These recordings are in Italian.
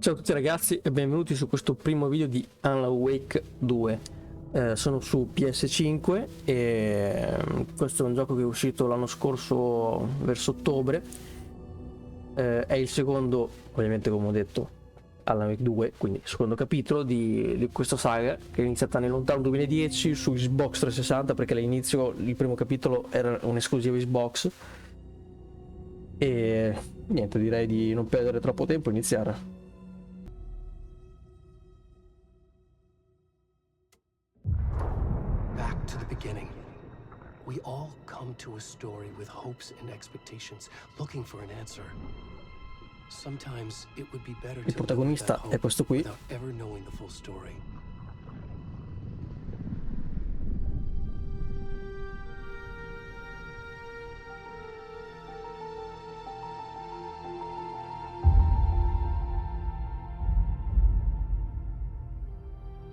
Ciao a tutti ragazzi e benvenuti su questo primo video di Alan Wake 2. Sono su PS5 e questo è un gioco che è uscito l'anno scorso verso ottobre. È il secondo, ovviamente come ho detto, Alan Wake 2, quindi il secondo capitolo di questa saga che è iniziata nel lontano 2010 su Xbox 360, perché all'inizio il primo capitolo era un'esclusiva Xbox. E niente, direi di non perdere troppo tempo e iniziare. Back to the beginning. We all come to a story with hopes and expectations, looking for an answer. Sometimes it would be better Il to protagonista live with that è questo hope qui. without ever knowing the full story.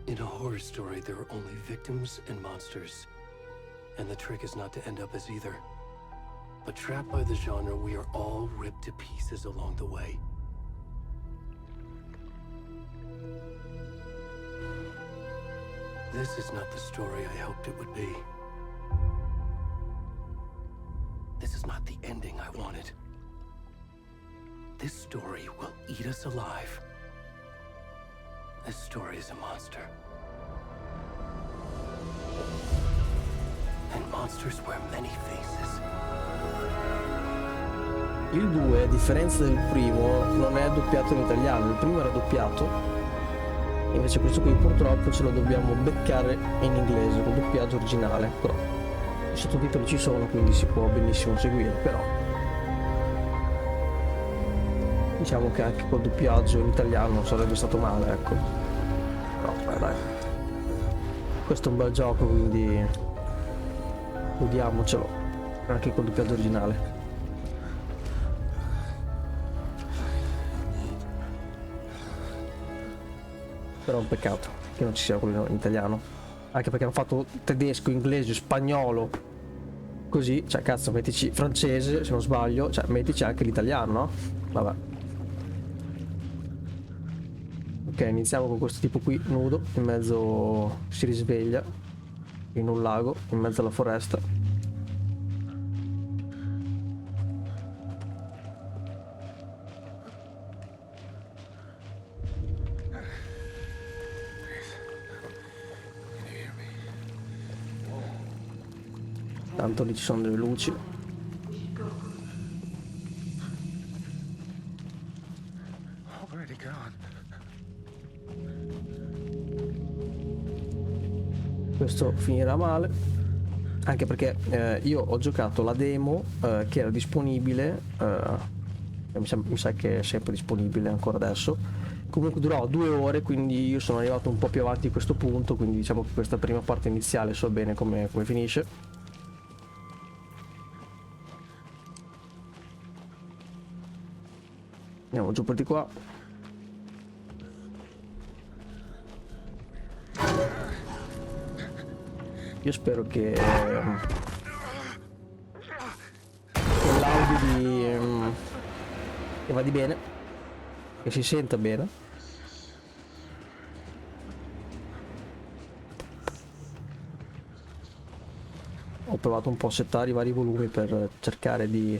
In a horror story, there are only victims and monsters. And the trick is not to end up as either. But trapped by the genre, we are all ripped to pieces along the way. This is not the story I hoped it would be. This is not the ending I wanted. This story will eat us alive. This story is a monster. And monsters wear many faces. Il 2, a differenza del primo, non è doppiato in italiano. Il primo era doppiato, invece questo qui purtroppo ce lo dobbiamo beccare in inglese, con doppiaggio originale. Però i sottotitoli ci sono, quindi si può benissimo seguire. Però diciamo che anche col doppiaggio in italiano non sarebbe stato male, ecco. Però dai, questo è un bel gioco, quindi godiamocelo anche col doppiaggio originale. Però è un peccato che non ci sia quello in italiano, anche perché hanno fatto tedesco, inglese, spagnolo, così, cioè cazzo, mettici francese se non sbaglio, cioè mettici anche l'italiano, no? Vabbè. Ok, iniziamo con questo tipo qui nudo, in mezzo, si risveglia in un lago, in mezzo alla foresta. Tanto lì ci sono delle luci. Questo finirà male, anche perché io ho giocato la demo che era disponibile, mi sa che è sempre disponibile ancora adesso. Comunque durò 2 ore, quindi io sono arrivato un po' più avanti a questo punto, quindi diciamo che questa prima parte iniziale so bene come finisce. Andiamo giù per di qua. Io spero che l'audio che vada bene, che si senta bene. Ho provato un po' a settare i vari volumi per cercare di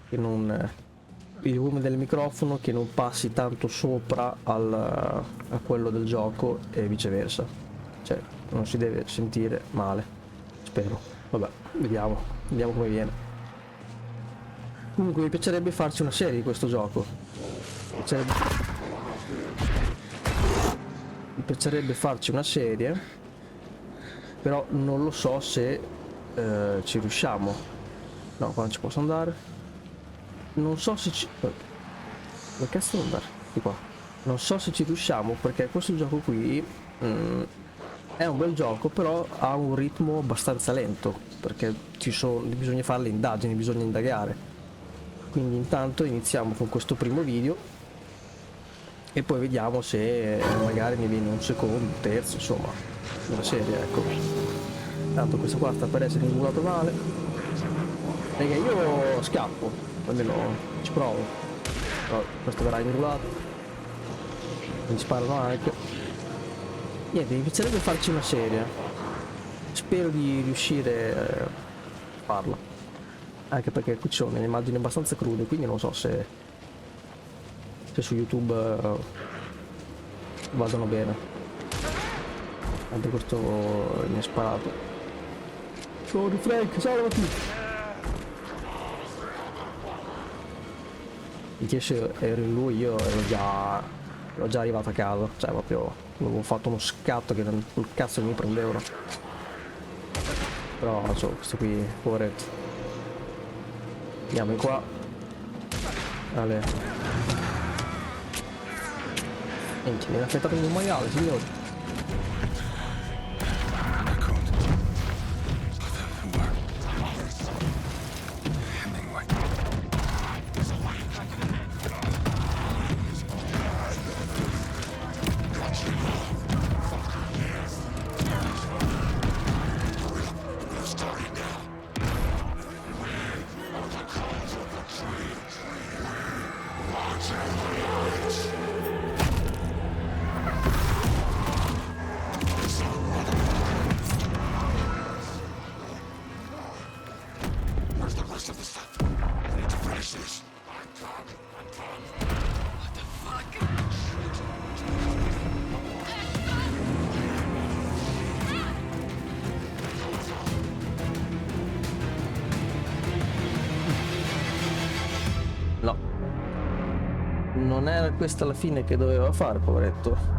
che non il volume del microfono che non passi tanto sopra a quello del gioco e viceversa, cioè non si deve sentire male, spero. Vabbè, vediamo come viene. Comunque mi piacerebbe farci una serie di questo gioco, mi piacerebbe farci una serie, però non lo so se ci riusciamo. No, qua non ci posso andare. Non so se ci... Dove cazzo devo andare? Di qua. Non so se ci riusciamo, perché questo gioco qui è un bel gioco, però ha un ritmo abbastanza lento, perché bisogna fare le indagini, bisogna indagare. Quindi intanto iniziamo con questo primo video e poi vediamo se magari ne viene un secondo, un terzo, insomma, una serie, ecco. Tanto questo qua sta per essere ingulato male. Raga, io scappo, almeno ci provo. Però questo verrà ingulato. mi sparano anche. Niente, mi piacerebbe farci una serie. Spero di riuscire a farla. Anche perché qui ci sono delle immagini abbastanza crude, quindi non so se su YouTube vadano bene. Anche questo mi ha sparato. Corri Frank, salvati! Perché se ero in lui io ero già arrivato a casa. Cioè proprio avevo fatto uno scatto che non col cazzo mi prendevano. Però insomma, questo qui, poveretto. Andiamo in qua. Ale. Minchia, mi ha affettato in un maiale, signore. No, non era questa la fine che doveva fare, poveretto.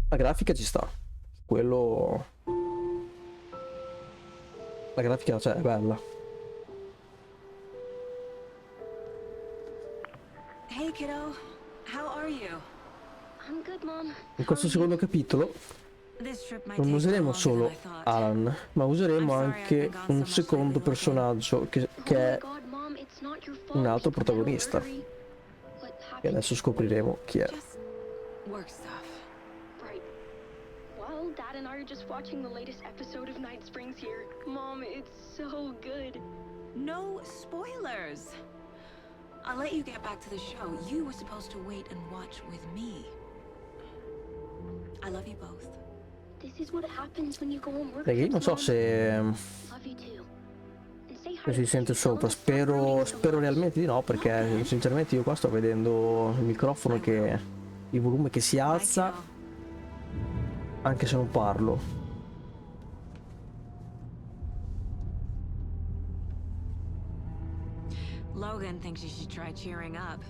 La grafica ci sta, quello... La grafica, cioè, è bella. Hey kiddo, how are you? I'm good, Mom. In questo secondo capitolo This trip might non take useremo longer solo than I thought. Alan, ma useremo anche un secondo personaggio che Oh è my God, Mom, it's not your fault. un altro People that are protagonista. worried. What E happened? adesso scopriremo chi è. Just work stuff. Right. Well, Dad and I are just watching the latest episode of Night Springs here. Mom, it's so good. No spoilers. I'll let you get back to the show. You were supposed to wait and watch with me. I love you both. This is what happens when you go on work Perché io trips, non so Mom. se Love you too. And say hi si to sente Steve. Tell sopra. him to stop ruining Spero the realmente di no, perché sinceramente io qua sto vedendo il microfono che il volume che si Bye, alza kiddo. anche se non parlo. Logan thinks you should try cheering up.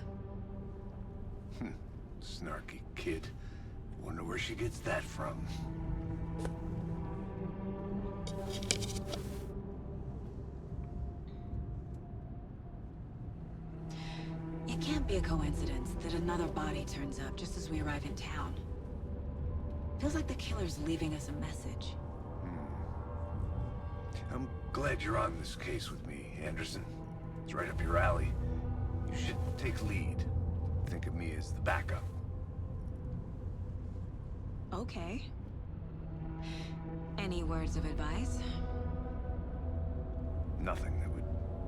Snarky kid. Wonder where she gets that from. It can't be a coincidence that another body turns up just as we arrive in town. Feels like the killer's leaving us a message. I'm glad you're on this case with me, Anderson. It's right up your alley. You should take lead. Think of me as the backup. Okay. Any words of advice? Nothing that would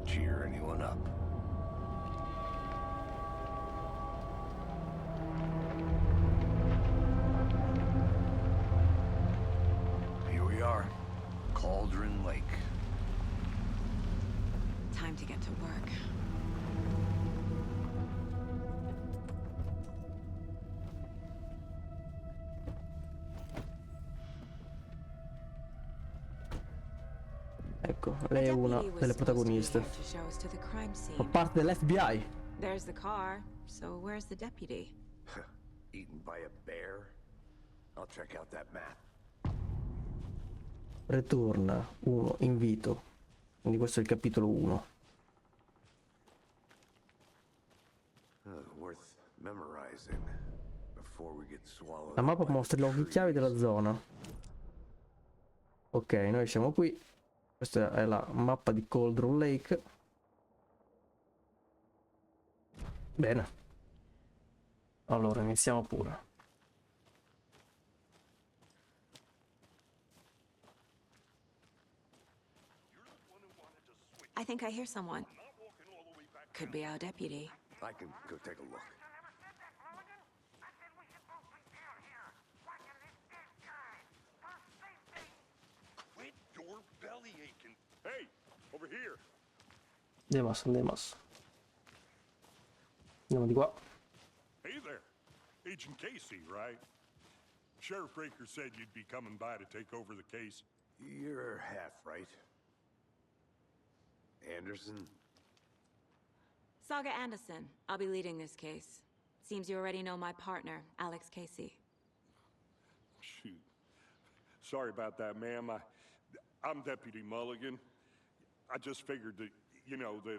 cheer anyone up. Here we are. Cauldron Lake. Time to get to work. Ecco, lei è una delle protagoniste. Fa parte dell'FBI. There's the car, so where's the deputy? Eaten by a bear? I'll check out that map. Ritorna, 1, invito. Quindi questo è il capitolo 1. worth memorizing before we get swallowed La up mappa by the mostra i luoghi chiave trees. della zona. Ok, noi siamo qui. Questa è la mappa di Cauldron Lake. Bene. Allora, iniziamo pure. I think I hear someone. Could be our deputy. I can go take a look. Quit your belly aching. Hey, over here. Andiamo. Andiamo di qua. Hey there. Agent Casey, right? Sheriff Breaker said you'd be coming by to take over the case. You're half right. Anderson? Saga Anderson. I'll be leading this case. Seems you already know my partner, Alex Casey. Shoot. Sorry about that, ma'am. I'm Deputy Mulligan. I just figured that, you know, that,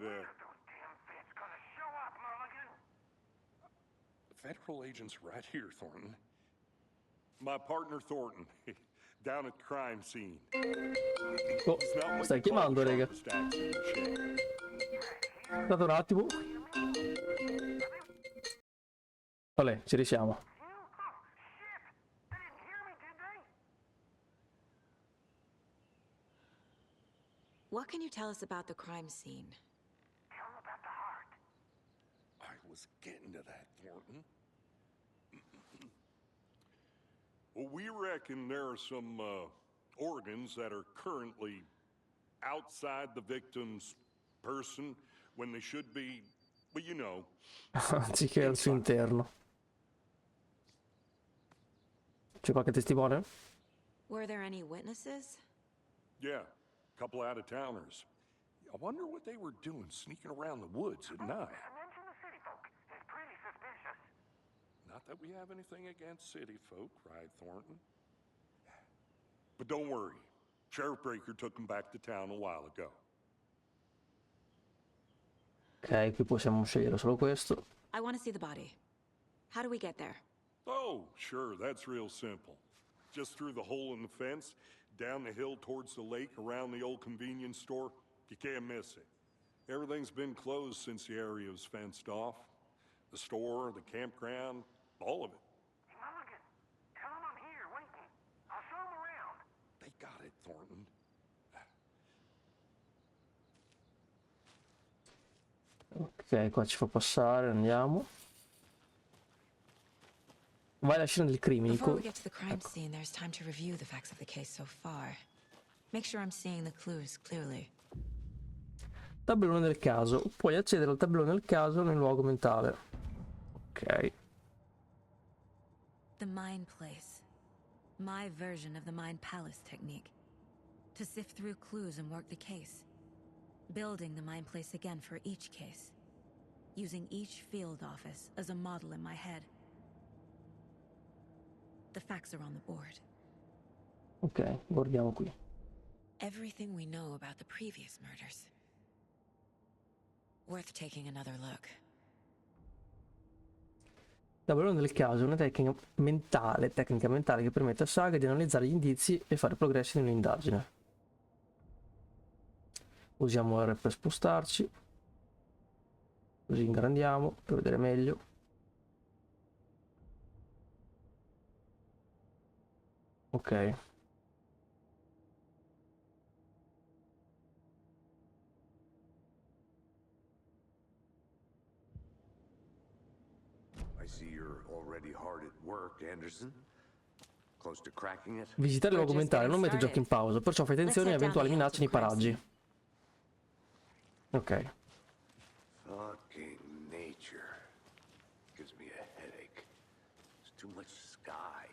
Federal agents right here, Thornton. My partner, Thornton, down at the crime scene. Oh, He's not what stai you call chiamando, the raga. sharpest axe in the shed. Aspettate un attimo. Olè, ci risiamo. What can you tell us about the crime scene? I was getting to that, Thornton. Well, we reckon there are some organs that are currently outside the victim's person when they should be, well, you know. Anziché al suo interno. C'è qualche testimone? Were there any witnesses? Yeah, a couple out-of-towners. I wonder what they were doing sneaking around the woods at night. Not that we have anything against city folk, right, Thornton? But don't worry. Sheriff Breaker took them back to town a while ago. Ok, qui possiamo scegliere solo questo. I want to see the body. How do we get there? Oh, sure, that's real simple. Just through the hole in the fence, down the hill towards the lake, around the old convenience store. You can't miss it. Everything's been closed since the area was fenced off. The store, the campground, all of it. Mulligan, tell him I'm here, waiting. I'll show him around. They got it, Thornton. Ok, qua ci fa passare, andiamo. Vai alla scena del crimine. Before we get to the crime scene, there's time to review the facts of the case so far. Make sure I'm seeing the clues clearly. Tabellone del caso. Puoi accedere al tabellone del caso nel luogo mentale. Ok. The Mind Place. My version of the Mind Palace technique. To sift through clues and work the case. Building the Mind Place again for each case. Using each field office as a model in my head. The facts are on the board. Ok, guardiamo qui. Everything we know about the previous murders. Worth taking another look. Tabellone del caso è una tecnica mentale che permette a Saga di analizzare gli indizi e fare progressi nell'indagine. Usiamo R per spostarci. Così ingrandiamo per vedere meglio. Ok. I see you're already hard at work, Anderson. Close to cracking it? Visitare il luogo mentale non mette il gioco in pausa, perciò fai attenzione a eventuali minacce nei paraggi. Ok. Fucking nature. Gives me a headache. There's too much sky.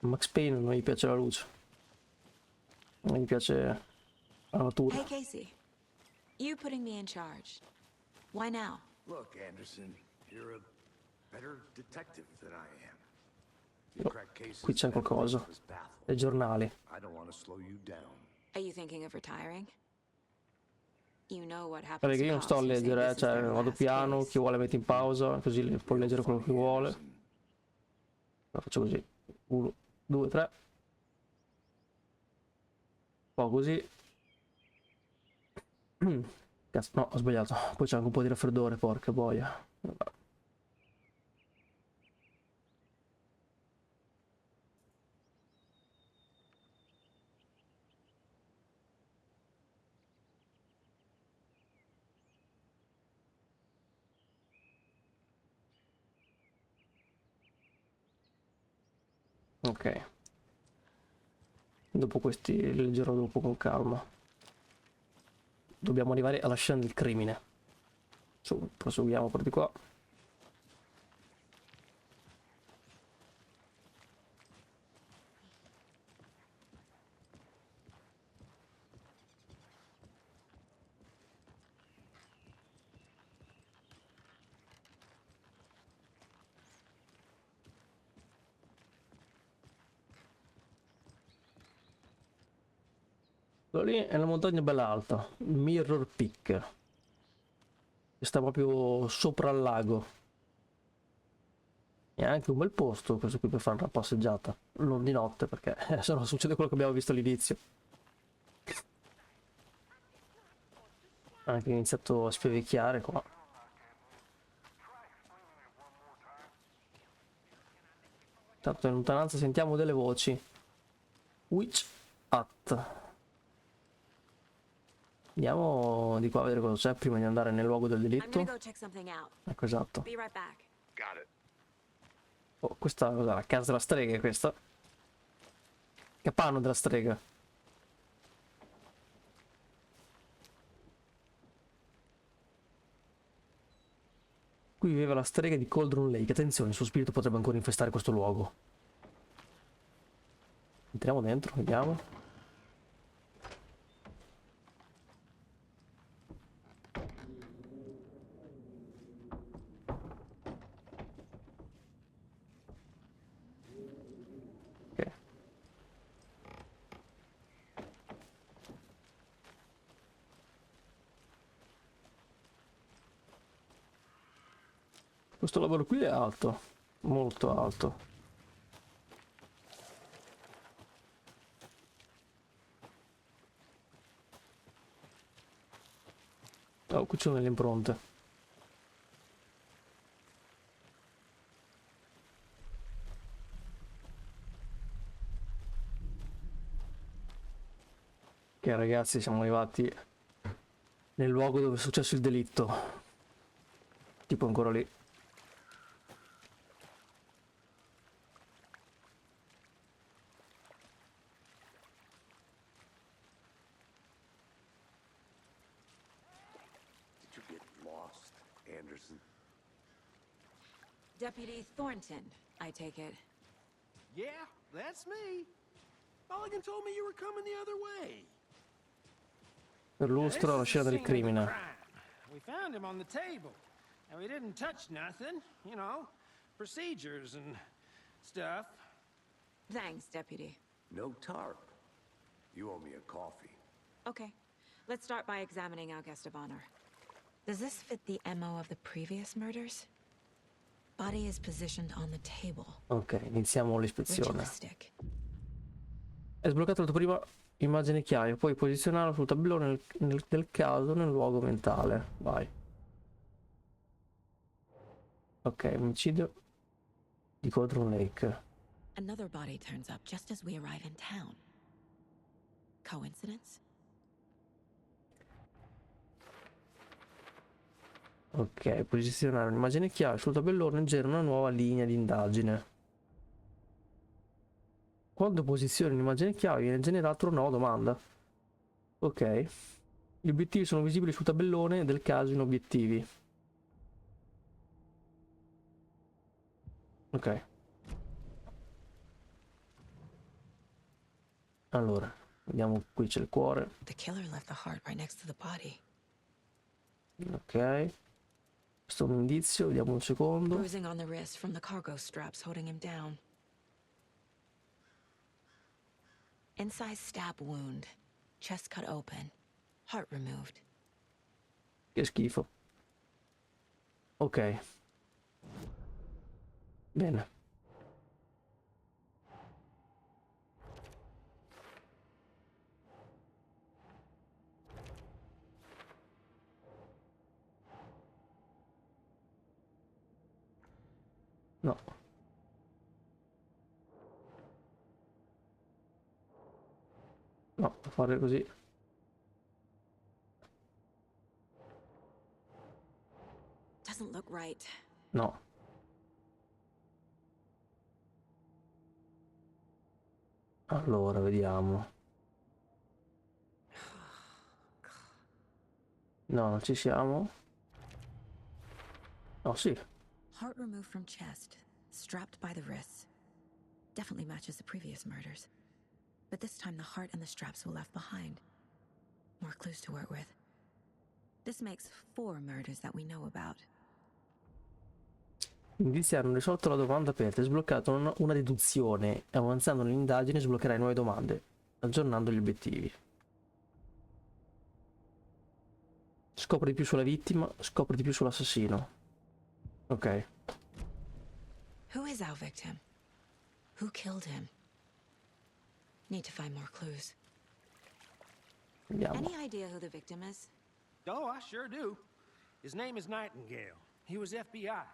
A Max Payne non gli piace la luce. Non gli piace la natura. Hey Casey, you putting me in charge. Why now? Look, Anderson, you're a better detective than I am. You crack cases Qui c'è qualcosa. was baffled. Dei giornali. I don't want to slow you down. Are you thinking of retiring? You know what happens Perché to io non sto a cops who say leggere, this is cioè their vado last piano, case. chi vuole mette in pausa, così può leggere quello che vuole. Anderson. Lo faccio così. 1, 2, 3. Un po' così. Cazzo, no, ho sbagliato. Poi c'è anche un po' di raffreddore, porca boia. Vabbè. Ok. Dopo questi li leggerò dopo con calma. Dobbiamo arrivare alla scena del crimine. Proseguiamo per di qua. Quello lì è la montagna bella alta, Mirror Peak, che sta proprio sopra il lago. È anche un bel posto questo qui per fare una passeggiata, non di notte perché se no succede quello che abbiamo visto all'inizio. Anche iniziato a spiovecchiare qua. Tanto in lontananza sentiamo delle voci. Witch Hut. Andiamo di qua a vedere cosa c'è prima di andare nel luogo del I'm gonna delitto. go check something out. Ecco, esatto. Be right back. Got it. Oh, questa cos'è? La casa della strega è questa? Capanno della strega. Qui viveva la strega di Cauldron Lake. Attenzione, il suo spirito potrebbe ancora infestare questo luogo. Entriamo dentro, vediamo. Ok. Questo lavoro qui è alto, molto alto. Oh, qui ci sono le impronte. Ok ragazzi, siamo arrivati nel luogo dove è successo il delitto. Tipo ancora lì. Did you get lost, Anderson? Deputy Thornton, I take it. Yeah, that's me. Mulligan told me you were coming the other way. Perlustra la scena del crimine. We found him on the table, and we didn't touch nothing. You know, procedures and stuff. Thanks, Deputy. No tarp. You owe me a coffee. Okay, let's start by examining our guest of honor. Does this fit the MO of the previous murders? Body is positioned on the table. Ok, iniziamo l'ispezione. Ritualistic. È sbloccato la tua prima immagine chiave, puoi posizionarla sul tabellone del caso nel luogo mentale. Vai. Ok, omicidio di Cauldron Lake. Another body turns up just as we arrive in town. Coincidence? Ok, posizionare un'immagine chiave sul tabellone genera una nuova linea di indagine. Quando posizioni un'immagine chiave viene generata una nuova domanda. Ok. Gli obiettivi sono visibili sul tabellone del caso in obiettivi. Ok. Allora, vediamo, qui c'è il cuore. The killer left the heart right next to the body. Ok. Questo è un indizio, vediamo un secondo. Bruising on the wrist from the cargo straps holding him down. Incise stab wound. Chest cut open. Heart removed. Che schifo. Ok. Bene. No. No, fare così. Doesn't look right. No. Allora, vediamo. No, non ci siamo. Oh, sì. Heart removed from chest, strapped by the wrists. Definitely matches the previous murders. But this time the heart and the straps were left behind. More clues to work with. This makes 4 murders that we know about. Gli indizi hanno risolto la domanda aperta e sbloccato una deduzione. Avanzando nell'indagine sbloccherai nuove domande, aggiornando gli obiettivi. Scopri di più sulla vittima, scopri di più sull'assassino. Ok. Who is our victim? Who killed him? Need to find more clues. Andiamo. Any idea who the victim is? Oh, I sure do. His name is Nightingale. He was FBI.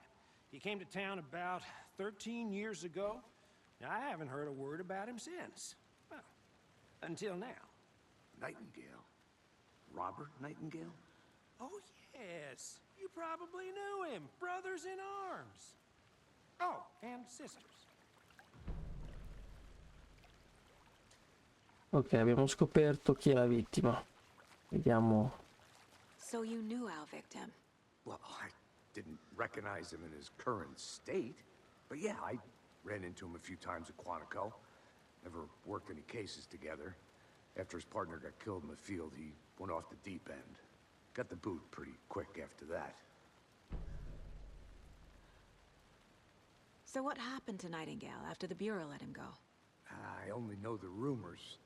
He came to town about 13 years ago. I haven't heard a word about him since. Well, until now. Nightingale? Robert Nightingale? Oh, yes. You probably knew him. Brothers in arms. Oh, and sisters. Ok, abbiamo scoperto chi è la vittima. Vediamo. So you knew our victim. Well, I didn't recognize him in his current state. But yeah, I ran into him a few times at Quantico. Never worked any cases together. After his partner got killed in the field, he went off the deep end. Got the boot pretty quick after that. So what happened to Nightingale after the Bureau let him go? I only know the rumors.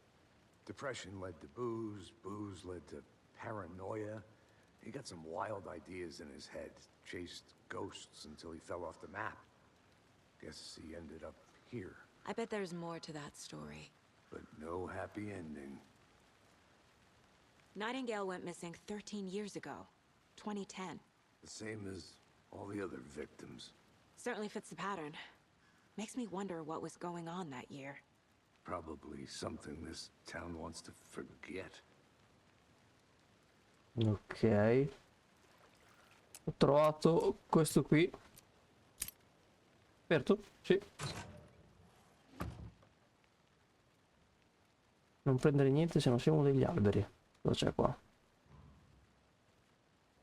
Depression led to booze, booze led to paranoia. He got some wild ideas in his head, chased ghosts until he fell off the map. Guess he ended up here, I bet there's more to that story. but no happy ending. Nightingale went missing 13 years ago, 2010. The same as all the other victims. Certainly fits the pattern. Makes me wonder what was going on that year. Probably something this town wants to forget. Ok. Ho trovato questo qui. Aperto? Sì. Non prendere niente se non siamo degli alberi. Cosa c'è qua?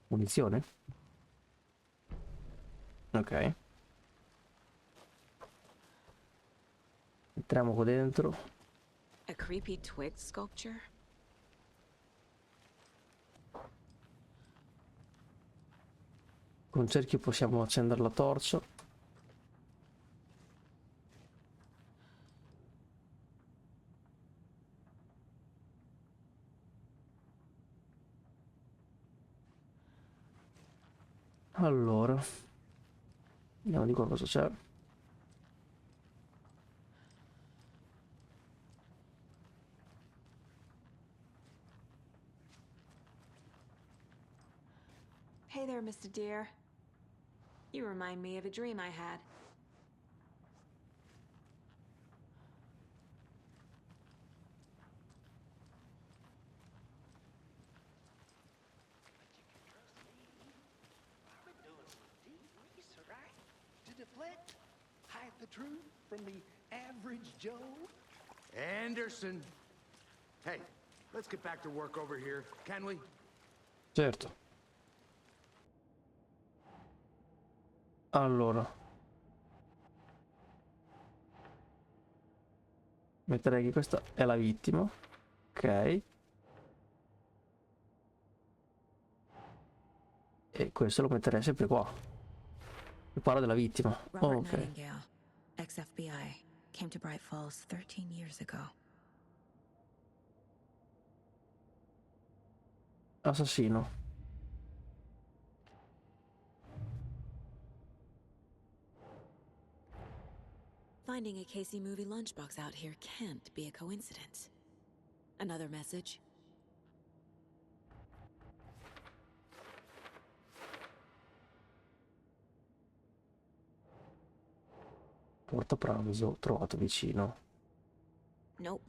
Munizione? Ok. Entriamo qua dentro. A creepy twig sculpture? Con cerchio possiamo accendere la torcia. Allora, vediamo di qua cosa c'è. Hey there, Mr. Deer. You remind me of a dream I had. To deflect, hide the truth from the average Joe. Anderson! Hey, let's get back to work over here, can we? Certo. Allora. Metterei che questa è la vittima. Ok. E questo lo metterei sempre qua. Mi parla della vittima. Robert Oh, ok. Nightingale, ex-FBI, came to Bright Falls 13 years ago. Assassino. Finding a Casey movie lunchbox out here can't be a coincidence. Another message? Porta pranzo trovato vicino. Nope.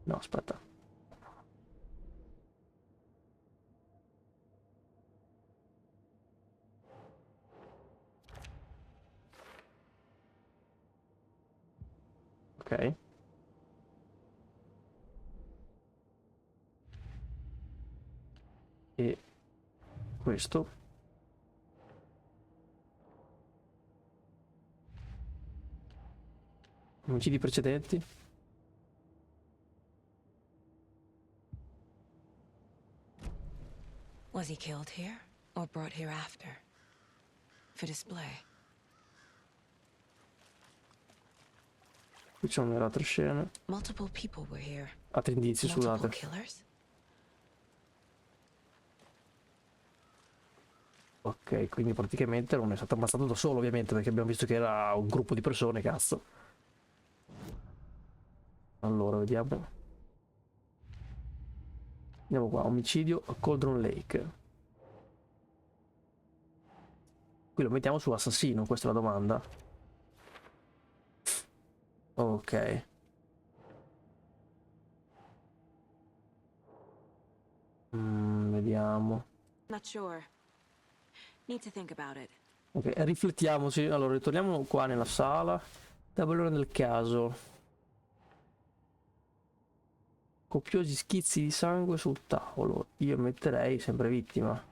No, aspetta. Ok. E questo. Omicidi precedenti. Was he killed here or brought here after? For display. Qui ci sono le altre scene. Multiple people were here. Altri indizi, Multiple scusate. killers? Ok, quindi praticamente non è stato ammazzato da solo, ovviamente, perché abbiamo visto che era un gruppo di persone, cazzo. Allora, vediamo. Andiamo qua, omicidio a Cauldron Lake. Qui lo mettiamo su assassino, questa è la domanda. Ok. Vediamo. Not sure. Need to think about it. Ok, riflettiamoci. Allora, ritorniamo qua nella sala. Tabellone del caso. Copiosi schizzi di sangue sul tavolo. Io metterei sempre vittima.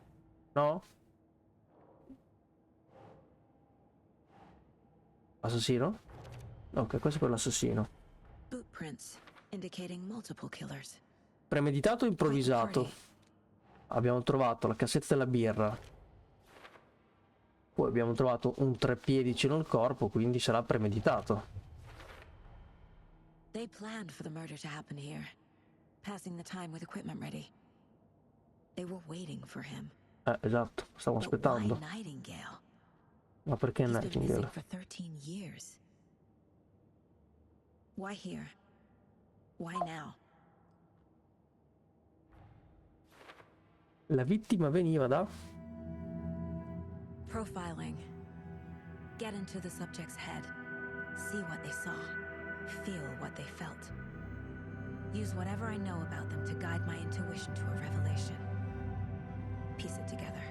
No? Assassino? Ok, questo è per l'assassino. Footprints indicating multiple killers. Premeditato o improvvisato? Abbiamo trovato la cassetta della birra. Poi abbiamo trovato un treppiedi vicino al corpo, quindi sarà premeditato. They planned for the murder to happen here, passing the time with equipment ready. They were waiting for him. Esatto, stavamo But why aspettando. Nightingale? Ma perché He's been missing Nightingale? for 13 years. Why here? Why now? La vittima veniva da... Profiling. Get into the subject's head. See what they saw. Feel what they felt. Use whatever I know about them to guide my intuition to a revelation. Piece it together.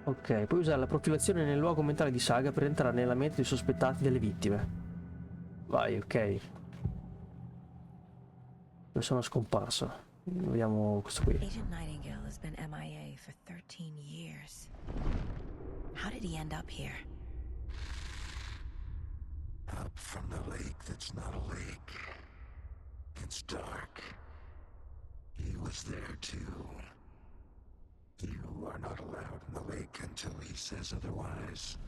Ok, puoi usare la profilazione nel luogo mentale di Saga per entrare nella mente dei sospettati delle vittime. Vai, ok. Persona scomparsa. Vediamo questo qui. Agent Nightingale has been MIA for 13 years. How did he end up here? Up from the lake that's not a lake. It's dark. He was there too. You are not allowed in the lake until he says otherwise.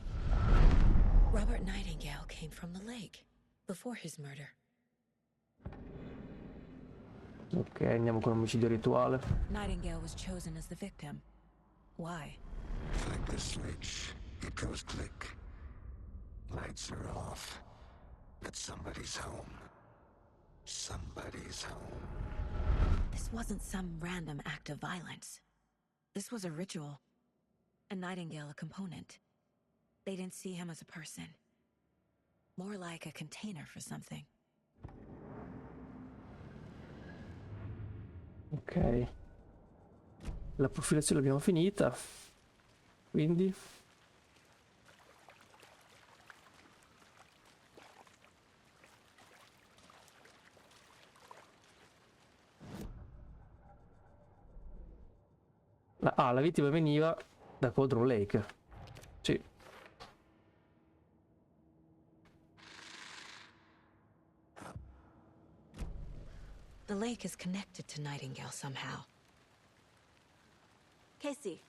Robert Nightingale came from the lake before his murder. Ok, andiamo con omicidio rituale. Nightingale was chosen as the victim. Why? Flick the switch. It goes click. Lights are off. But somebody's home. Somebody's home. This wasn't some random act of violence. This was a ritual. And Nightingale a component. They didn't see him as a person. More like a container for something. Ok. La profilazione l'abbiamo finita. Quindi... la vittima veniva da Cauldron Lake. Sì. The lake is connected to Nightingale somehow. Casey,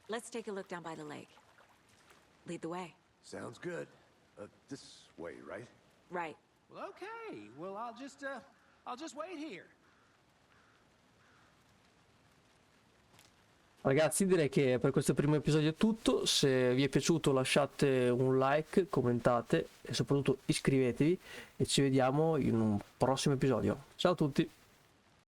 let's take a look down by the lake. Lead the way. Sounds good. This way, right? Right. Well, okay. Well, I'll just wait here. Ragazzi, direi che per questo primo episodio è tutto. Se vi è piaciuto lasciate un like, commentate e soprattutto iscrivetevi e ci vediamo in un prossimo episodio. Ciao a tutti!